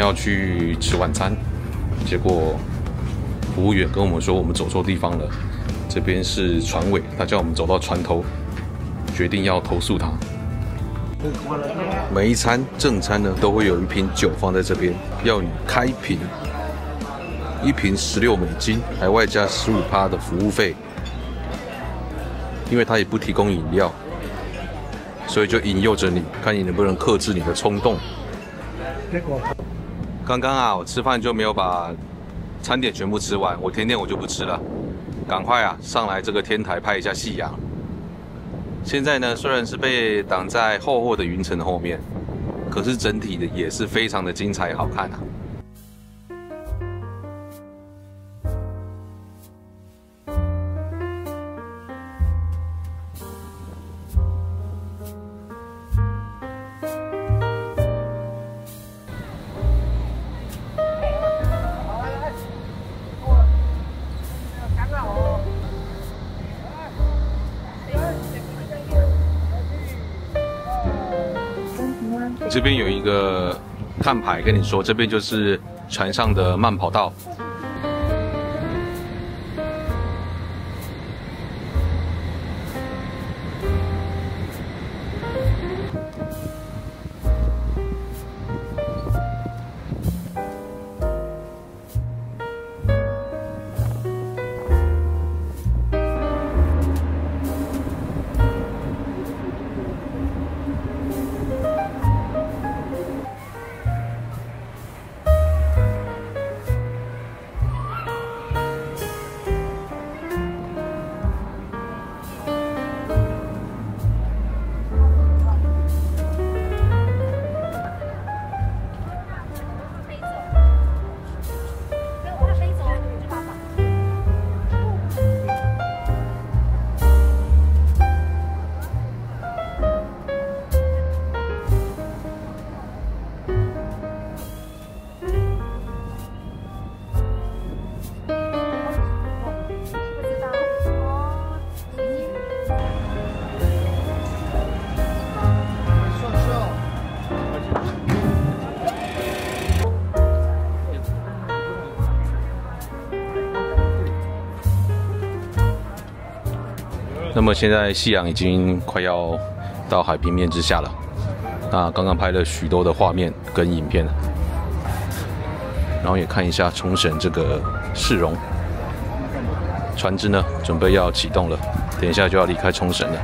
要去吃晚餐，结果服务员跟我们说我们走错地方了，这边是船尾，他叫我们走到船头，决定要投诉他。每一餐正餐呢都会有一瓶酒放在这边，要你开瓶，1瓶16美金，还外加15%的服务费。因为他也不提供饮料，所以就引诱着你，看你能不能克制你的冲动。刚刚啊，我吃饭就没有把餐点全部吃完，我甜点我就不吃了，赶快啊上来这个天台拍一下夕阳。现在呢，虽然是被挡在厚厚的云层后面，可是整体的也是非常的精彩好看啊。这边有一个看牌跟你说，这边就是船上的慢跑道。那么现在夕阳已经快要到海平面之下了。那刚刚拍了许多的画面跟影片，然后也看一下冲绳这个市容。船只呢准备要启动了，等一下就要离开冲绳了。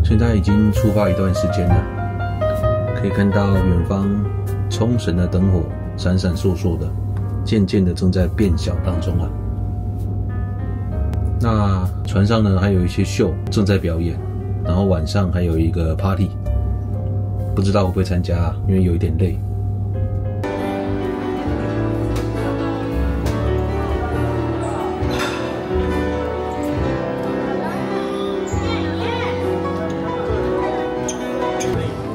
现在已经出发一段时间了，可以看到远方冲绳的灯火闪闪烁烁的，渐渐的正在变小当中啊。那船上呢还有一些秀正在表演，然后晚上还有一个 party， 不知道会不会参加啊，因为有一点累。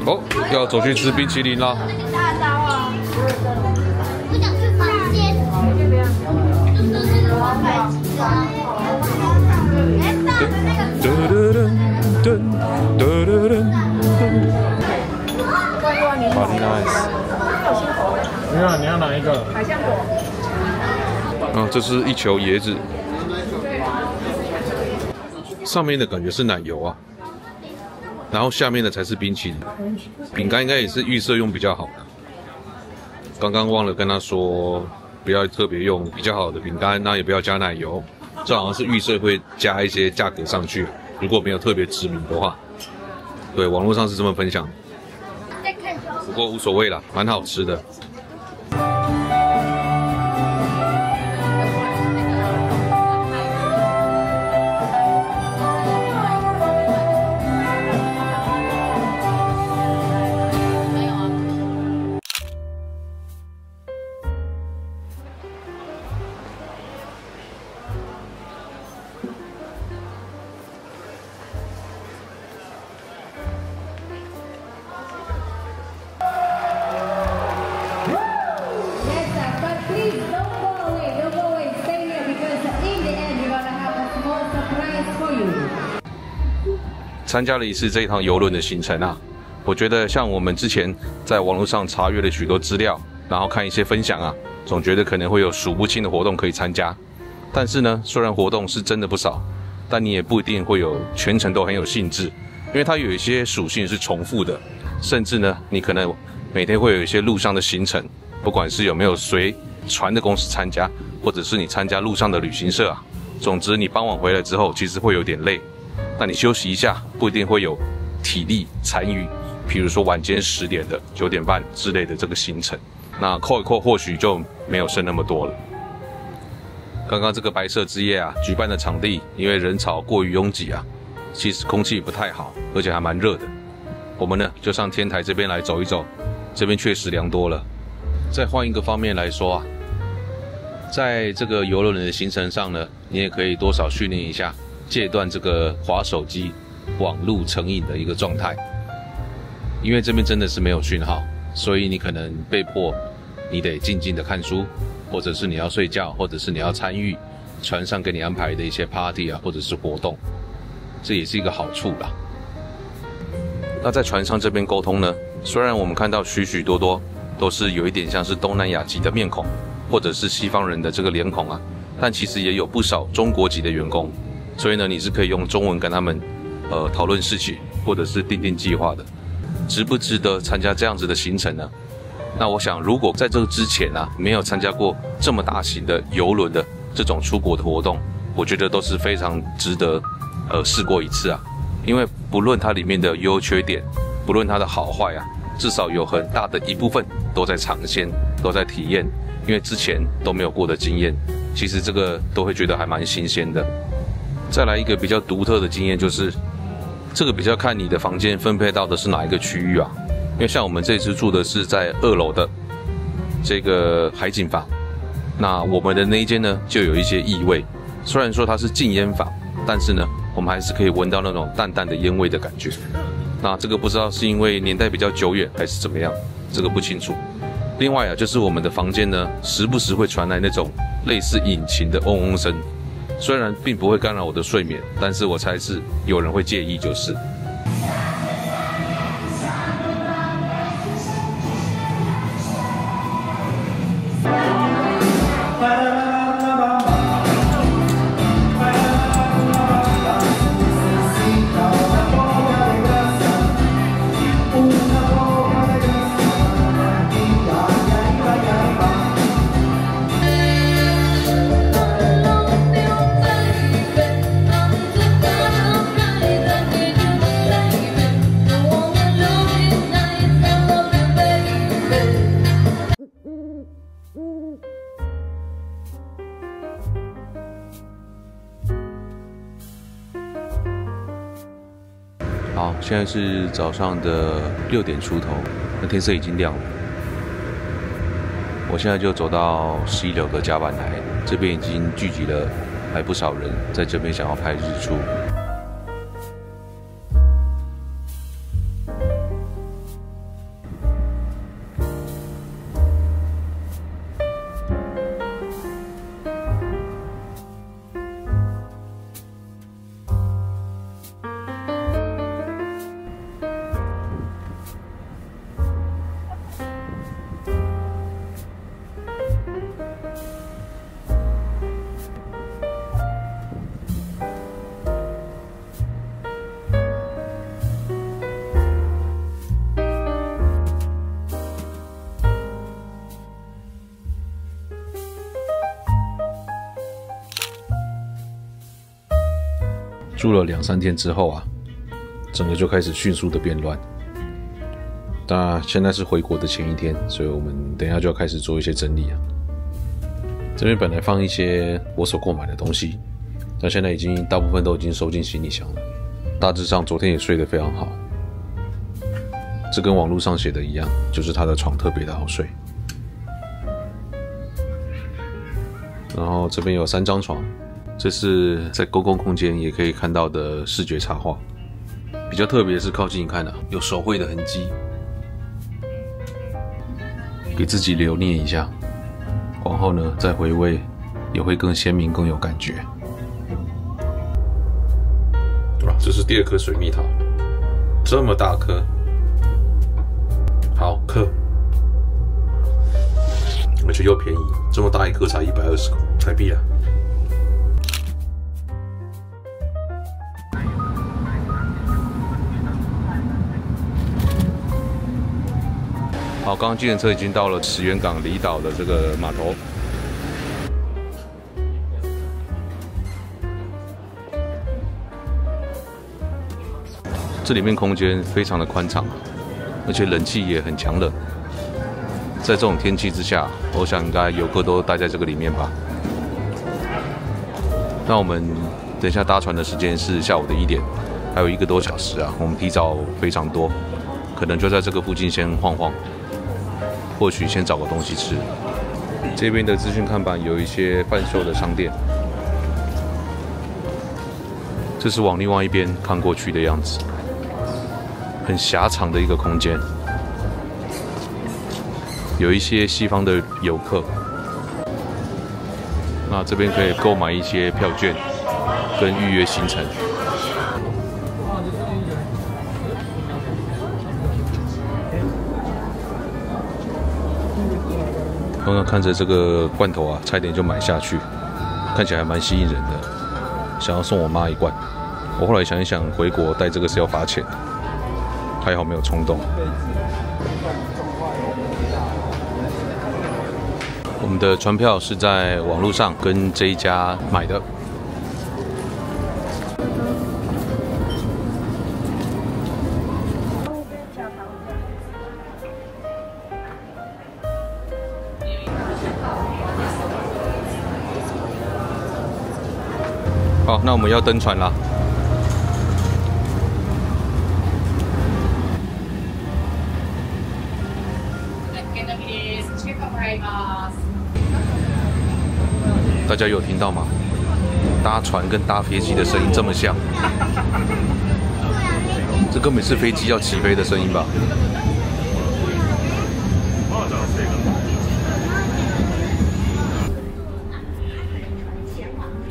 哦，要走去吃冰淇淋啦！大招啊！我想去房间。Party nice。你要哪一个？海象果。这是一球椰子，上面的感觉是奶油啊。然后下面的才是冰淇淋，饼干应该也是预设用比较好的。刚刚忘了跟他说，不要特别用比较好的饼干，那也不要加奶油，这好像是预设会加一些价格上去，如果没有特别指明的话。对，网络上是这么分享的。不过无所谓啦，蛮好吃的。参加了一次这一趟邮轮的行程啊，我觉得像我们之前在网络上查阅了许多资料，然后看一些分享啊，总觉得可能会有数不清的活动可以参加。但是呢，虽然活动是真的不少，但你也不一定会有全程都很有兴致，因为它有一些属性是重复的，甚至呢，你可能每天会有一些路上的行程，不管是有没有随船的公司参加，或者是你参加路上的旅行社啊，总之你傍晚回来之后，其实会有点累。那你休息一下，不一定会有体力参与，比如说晚间10点的、9点半之类的这个行程，那扣一扣或许就没有剩那么多了。刚刚这个白色之夜啊，举办的场地因为人潮过于拥挤啊，其实空气不太好，而且还蛮热的。我们呢就上天台这边来走一走，这边确实凉多了。再换一个方面来说啊，在这个邮轮的行程上呢，你也可以多少训练一下戒断这个滑手机、网络成瘾的一个状态，因为这边真的是没有讯号，所以你可能被迫你得静静的看书，或者是你要睡觉，或者是你要参与船上给你安排的一些 party 啊，或者是活动，这也是一个好处啦。那在船上这边沟通呢，虽然我们看到许许多多都是有一点像是东南亚籍的面孔，或者是西方人的这个脸孔啊，但其实也有不少中国籍的员工。所以呢，你是可以用中文跟他们讨论事情，或者是订计划的。值不值得参加这样子的行程呢？那我想，如果在这个之前啊，没有参加过这么大型的邮轮的这种出国的活动，我觉得都是非常值得试过一次啊。因为不论它里面的优缺点，不论它的好坏啊，至少有很大的一部分都在尝鲜，都在体验，因为之前都没有过的经验，其实这个都会觉得还蛮新鲜的。再来一个比较独特的经验，就是这个比较看你的房间分配到的是哪一个区域啊？因为像我们这次住的是在2楼的这个海景房，那我们的那一间呢就有一些异味，虽然说它是禁烟房，但是呢我们还是可以闻到那种淡淡的烟味的感觉。那这个不知道是因为年代比较久远还是怎么样，这个不清楚。另外啊，就是我们的房间呢，时不时会传来那种类似引擎的嗡嗡声。虽然并不会干扰我的睡眠，但是我猜是有人会介意就是。好，现在是早上的6点出头，那天色已经亮了。我现在就走到11楼的甲板台，这边已经聚集了还不少人，在这边想要拍日出。住了2、3天之后啊，整个就开始迅速的变乱。那现在是回国的前一天，所以我们等一下就要开始做一些整理啊。这边本来放一些我所购买的东西，但现在大部分都已经收进行李箱了。大致上昨天也睡得非常好，这跟网络上写的一样，就是他的床特别的好睡。然后这边有3张床，这是在公共空间也可以看到的视觉插画。比较特别的是靠近一看啊，有手绘的痕迹，给自己留念一下。往后呢，再回味也会更鲜明、更有感觉。啊，这是第2颗水蜜桃，这么大颗，好嗑，而且又便宜，这么大一颗才120台币啊！好，刚刚计程车已经到了石原港离岛的这个码头。这里面空间非常的宽敞，而且冷气也很强冷。在这种天气之下，我想应该游客都待在这个里面吧。那我们等一下搭船的时间是下午的1点，还有1个多小时啊，我们提早非常多，可能就在这个附近先晃晃。或许先找个东西吃。这边的资讯看板有一些贩售的商店，这是往另外一边看过去的样子，很狭长的一个空间，有一些西方的游客。那这边可以购买一些票券跟预约行程。刚刚看着这个罐头啊，差点就买下去，看起来还蛮吸引人的，想要送我妈1罐。我后来想一想，回国带这个是要罚钱的，还好没有冲动。我们的船票是在网络上跟这一家买的。好，那我们要登船啦。大家有听到吗？搭船跟搭飞机的声音这么像，这根本是飞机要起飞的声音吧？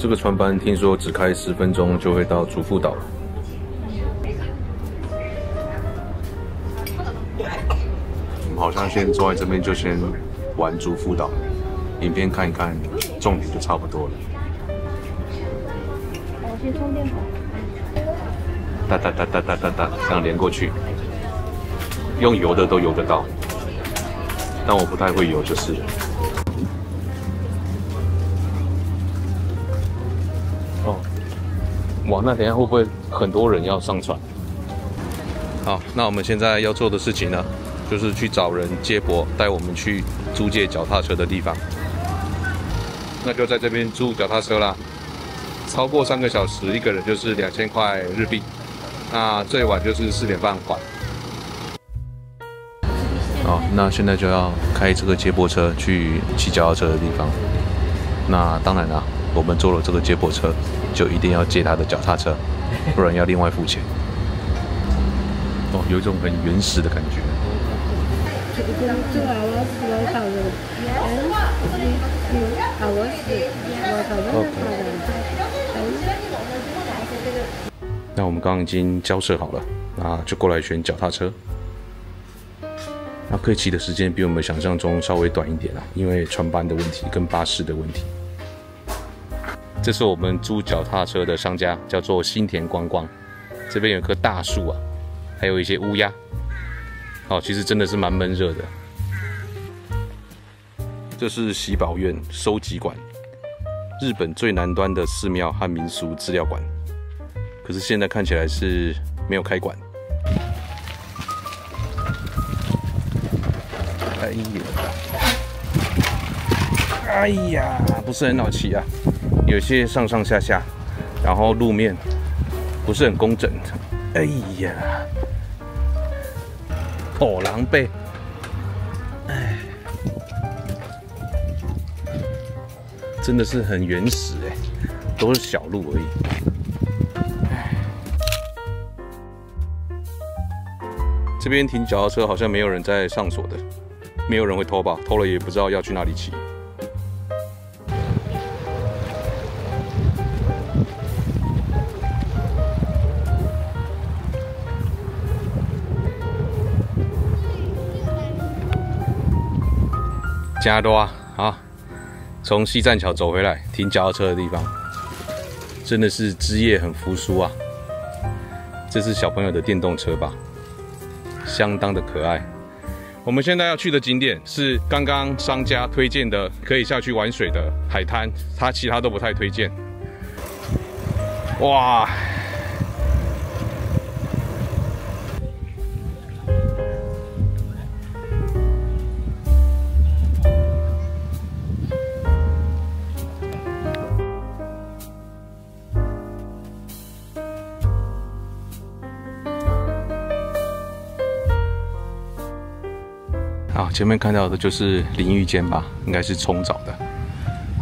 这个船班听说只开10分钟就会到主妇岛了。我们好像先坐在这边就先玩主妇岛，影片看一看，重点就差不多了。我先充电宝。哒哒哒哒哒哒哒，这样连过去，用游的都游得到，但我不太会游就是了。哦，哇，那等一下会不会很多人要上船？好，那我们现在要做的事情呢，就是去找人接驳，带我们去租借脚踏车的地方。那就在这边租脚踏车啦，超过3个小时，一个人就是2000块日币。那最晚就是4点半还。好，那现在就要开这个接驳车去骑脚踏车的地方。那当然啦，我们坐了这个接驳车，就一定要借他的脚踏车，不然要另外付钱。哦，有一种很原始的感觉。那我们刚刚已经交涉好了，那就过来选脚踏车。那可以骑的时间比我们想象中稍微短一点啊，因为船班的问题跟巴士的问题。这是我们租脚踏车的商家，叫做新田观光。这边有棵大树啊，还有一些乌鸦。哦，其实真的是蛮闷热的。这是喜宝院收集馆，日本最南端的寺庙和民俗资料馆。可是现在看起来是没有开馆。哎呀，不是很好骑啊，有些上上下下，然后路面不是很工整。哎呀，好狼狈。哎，真的是很原始哎，都是小路而已。这边停脚踏车好像没有人在上锁的，没有人会偷吧？偷了也不知道要去哪里骑。加多啊，从西站桥走回来，停脚踏车的地方，真的是枝叶很扶疏啊。这是小朋友的电动车吧？相当的可爱。我们现在要去的景点是刚刚商家推荐的可以下去玩水的海滩，他其他都不太推荐。哇！前面看到的就是淋浴间吧，应该是冲澡的，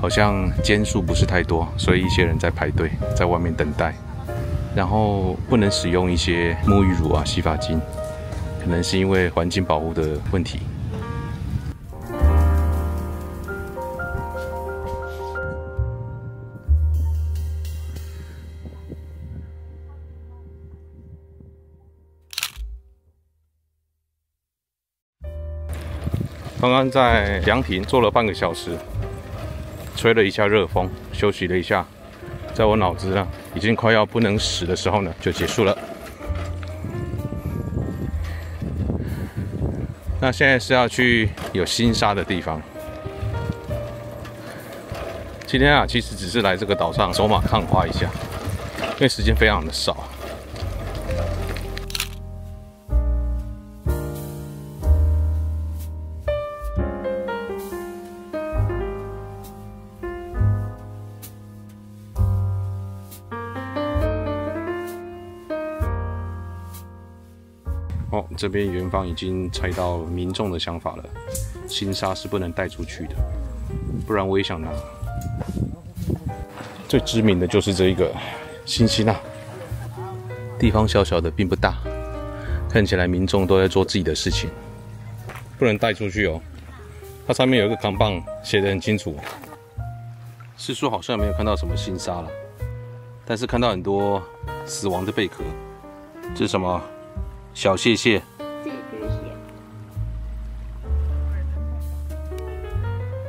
好像间数不是太多，所以一些人在排队，在外面等待。然后不能使用一些沐浴乳啊、洗发精，可能是因为环境保护的问题。刚刚在凉亭坐了半个小时，吹了一下热风，休息了一下，在我脑子呢已经快要不能使的时候呢，就结束了。那现在是要去有新沙的地方。今天啊，其实只是来这个岛上走马看花一下，因为时间非常的少。哦，这边园方已经猜到民众的想法了，新沙是不能带出去的，不然我也想拿。最知名的就是这一个新希腊，地方小小的并不大，看起来民众都在做自己的事情，不能带出去哦。它上面有一个扛棒，写得很清楚。是说好像没有看到什么新沙了，但是看到很多死亡的贝壳，这是什么？小蟹蟹，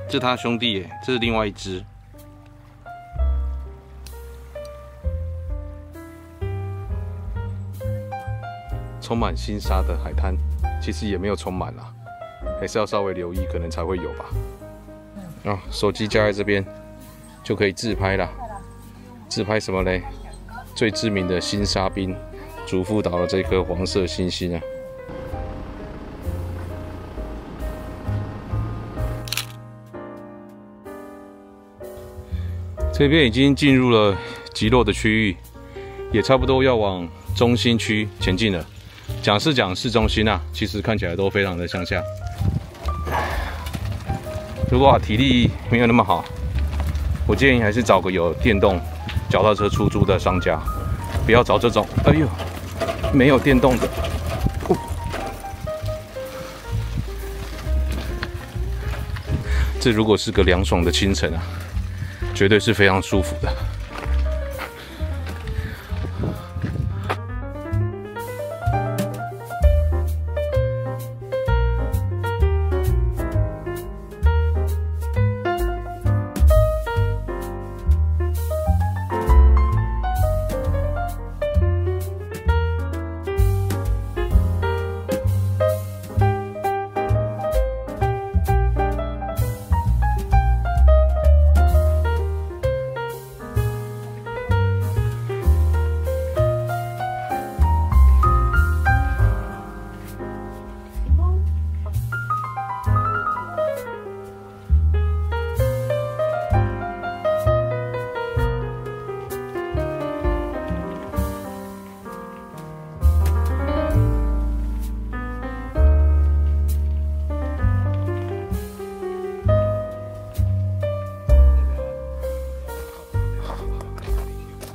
这是他兄弟耶，这是另外一只。充满新沙的海滩，其实也没有充满啦，还是要稍微留意，可能才会有吧。啊，手机架在这边就可以自拍啦。自拍什么嘞？最知名的新沙滨。主妇岛的这颗黄色星星啊，这边已经进入了极落的区域，也差不多要往中心区前进了。讲是讲市中心啊，其实看起来都非常的乡下。如果体力没有那么好，我建议还是找个有电动脚踏车出租的商家，不要找这种。哎呦！没有电动的，这如果是个凉爽的清晨啊，绝对是非常舒服的。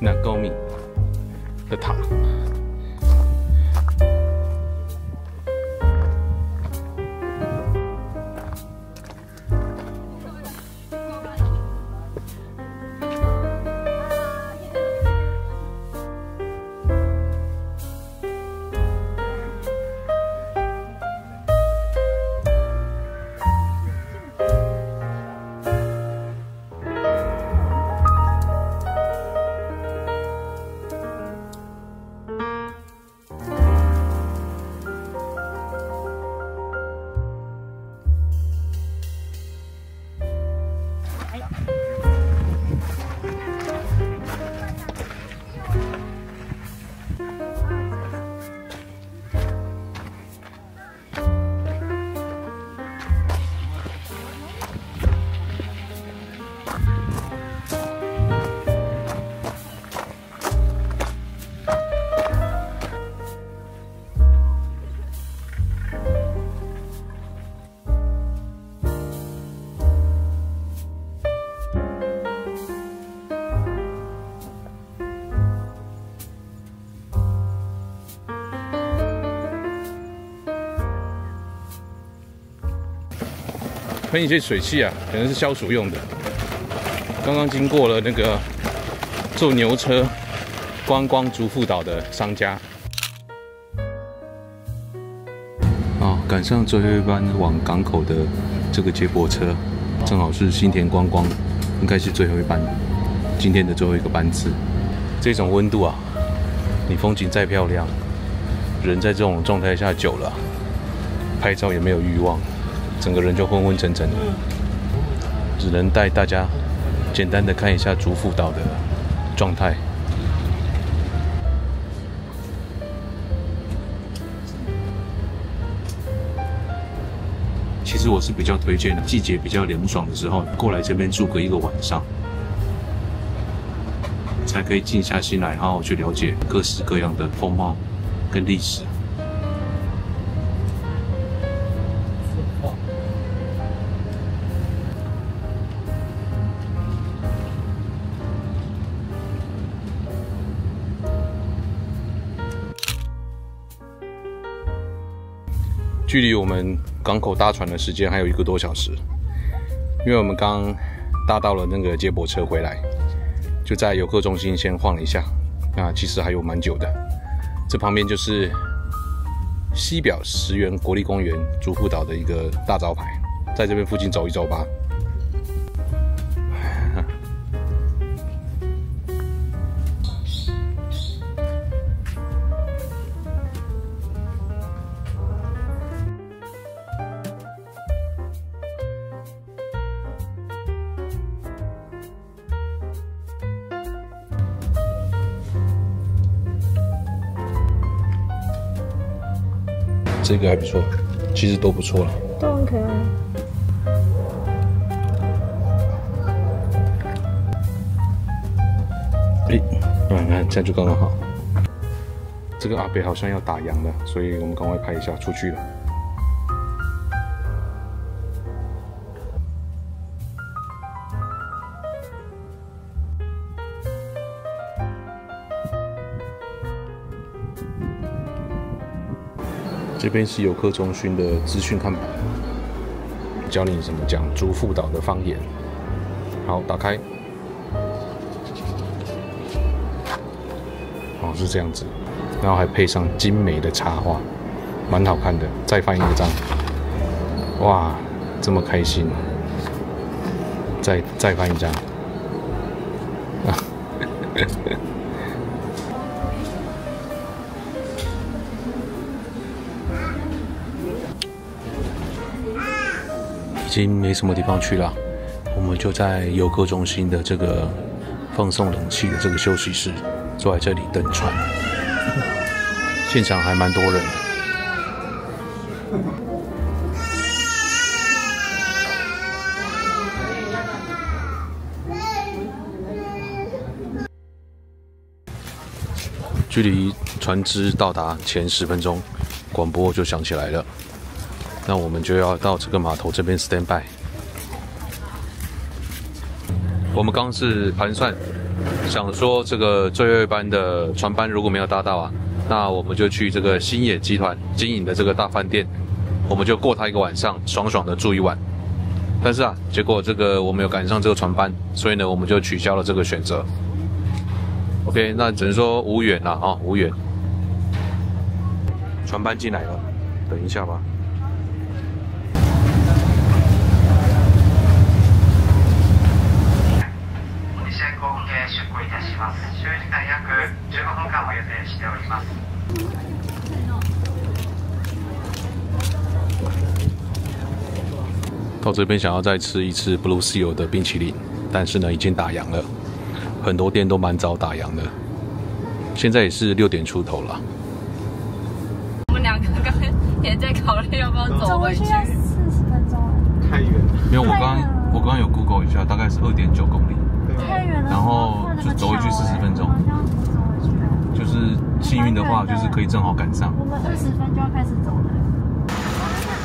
Nagomi 的塔。喷一些水汽啊，可能是消暑用的。刚刚经过了那个坐牛车观光竹富岛的商家，赶上最后一班往港口的这个接驳车，正好是新田观光，应该是最后一班，今天的最后一个班次。这种温度啊，你风景再漂亮，人在这种状态下久了，拍照也没有欲望。整个人就昏昏沉沉的，只能带大家简单的看一下竹富岛的状态。其实我是比较推荐季节比较凉爽的时候过来这边住个1个晚上，才可以静下心来好好去了解各式各样的风貌跟历史。距离我们港口搭船的时间还有1个多小时，因为我们刚搭到了那个接驳车回来，就在游客中心先晃了一下。那其实还有蛮久的。这旁边就是西表石原国立公园竹富岛的一个大招牌，在这边附近走一走吧。这个还不错，其实都不错了，都很可爱。你看这样就刚刚好。这个阿北好像要打烊了，所以我们赶快拍一下出去了。这边是游客中心的资讯看板，教你怎么讲竹富岛的方言。好，打开。是这样子，然后还配上精美的插画，蛮好看的。再翻一张，哇，这么开心！再翻一张，已经没什么地方去了，我们就在游客中心的这个放送冷气的这个休息室，坐在这里等船。现场还蛮多人的。距离船只到达前10分钟，广播就响起来了。那我们就要到这个码头这边 stand by。我们刚刚是盘算想说这个最后一班的船班如果没有搭到啊，那我们就去这个星野集团经营的这个大饭店，我们就过它一个晚上，爽爽的住一晚。但是啊，结果这个我们有赶上这个船班，所以呢，我们就取消了这个选择。OK， 那只能说无缘啦啊，无缘。船班进来了，等一下吧。到这边想要再吃一次 Blue Seal 的冰淇淋，但是呢已经打烊了，很多店都蛮早打烊的，现在也是6点出头了。我们两个刚刚也在考虑要不要走回去。走回去要40分钟哎，太远了。没有，我刚刚有 Google 一下，大概是2.9公里，太远了。然后就走回去40分钟。就是幸运的话，就是可以正好赶上。我们20分就要开始走了。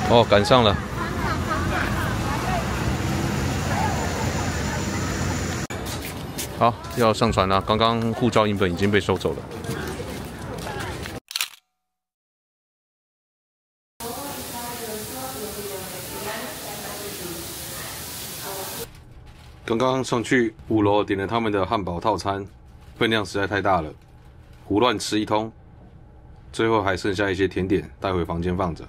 哦，赶上了。好，要上船了。刚刚护照影本已经被收走了。刚刚上去5楼点了他们的汉堡套餐，分量实在太大了，胡乱吃一通，最后还剩下一些甜点带回房间放着。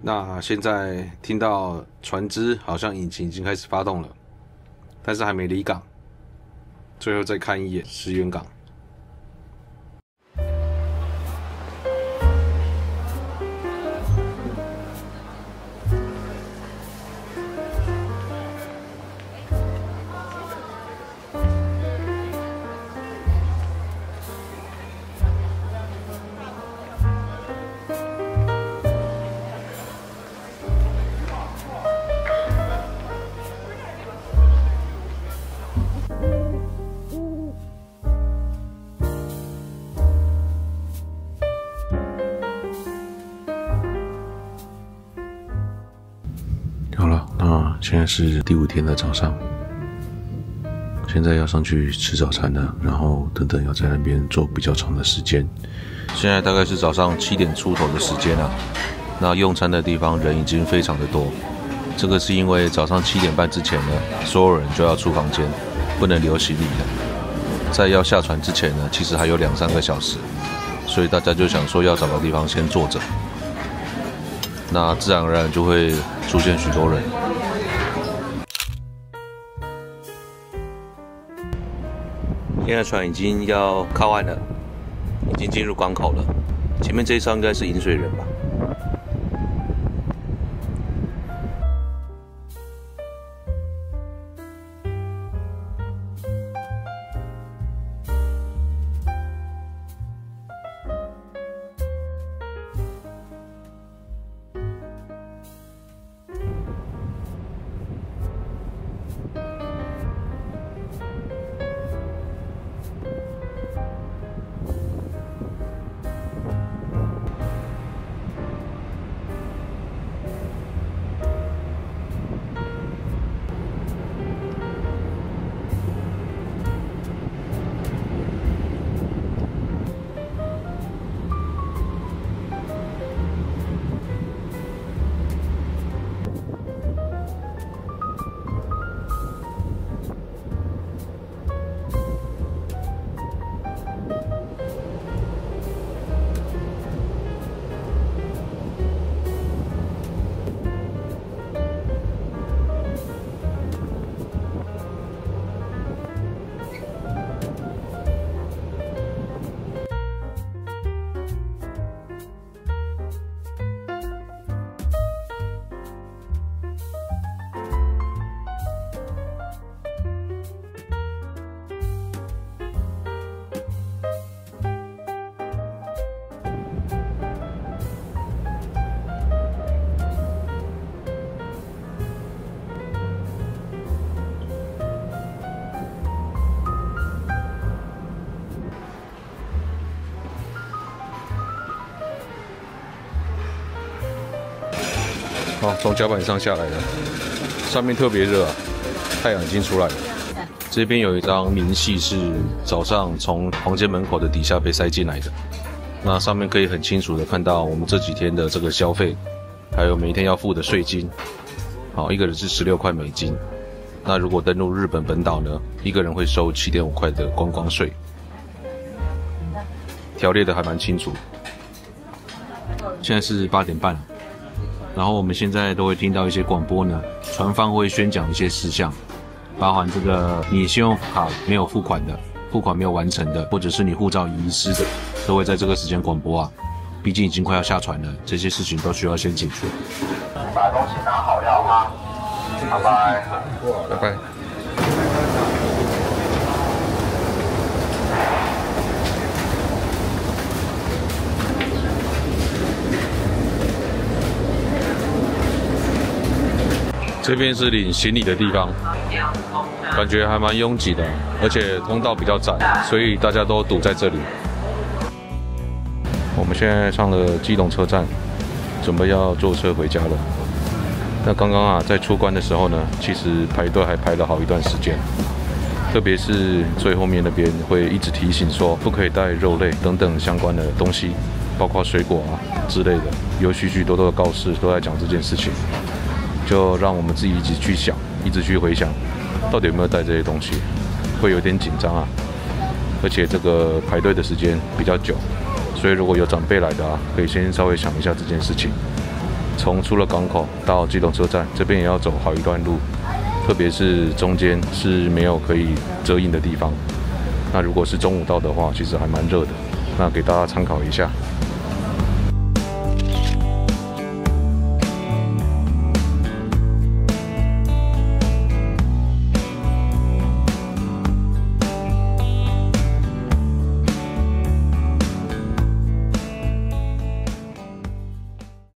那现在听到船只好像引擎已经开始发动了，但是还没离港。最后再看一眼石垣港。好了，那现在是第5天的早上，现在要上去吃早餐了，然后等等要在那边坐比较长的时间。现在大概是早上7点出头的时间啊，那用餐的地方人已经非常的多，这个是因为早上7点半之前呢，所有人就要出房间，不能留行李的。在要下船之前呢，其实还有2-3个小时，所以大家就想说要找个地方先坐着。那自然而然就会出现许多人。现在船已经要靠岸了，已经进入港口了。前面这一艘应该是引水人吧？好，从甲板上下来了，上面特别热啊，太阳已经出来了。这边有一张明细是早上从房间门口的底下被塞进来的，那上面可以很清楚的看到我们这几天的这个消费，还有每天要付的税金。好，一个人是16块美金。那如果登陆日本本岛呢，一个人会收7.5块的观光税，条列的还蛮清楚。现在是8点半了，然后我们现在都会听到一些广播呢，船方会宣讲一些事项，包含这个你信用卡没有付款的、付款没有完成的，或者是你护照遗失的，都会在这个时间广播啊。毕竟已经快要下船了，这些事情都需要先解决。把东西拿好了啊！拜拜，拜拜。这边是领行李的地方，感觉还蛮拥挤的，而且通道比较窄，所以大家都堵在这里。我们现在上了基隆车站，准备要坐车回家了。那刚刚在出关的时候呢，其实排队还排了好一段时间，特别是最后面那边会一直提醒说不可以带肉类等等相关的东西，包括水果之类的，有许许多多的告示都在讲这件事情，就让我们自己一直去想，一直去回想，到底有没有带这些东西，会有点紧张而且这个排队的时间比较久。所以如果有长辈来的可以先稍微想一下这件事情。从出了港口到基隆车站，这边也要走好一段路，特别是中间是没有可以遮阴的地方。那如果是中午到的话，其实还蛮热的。那给大家参考一下。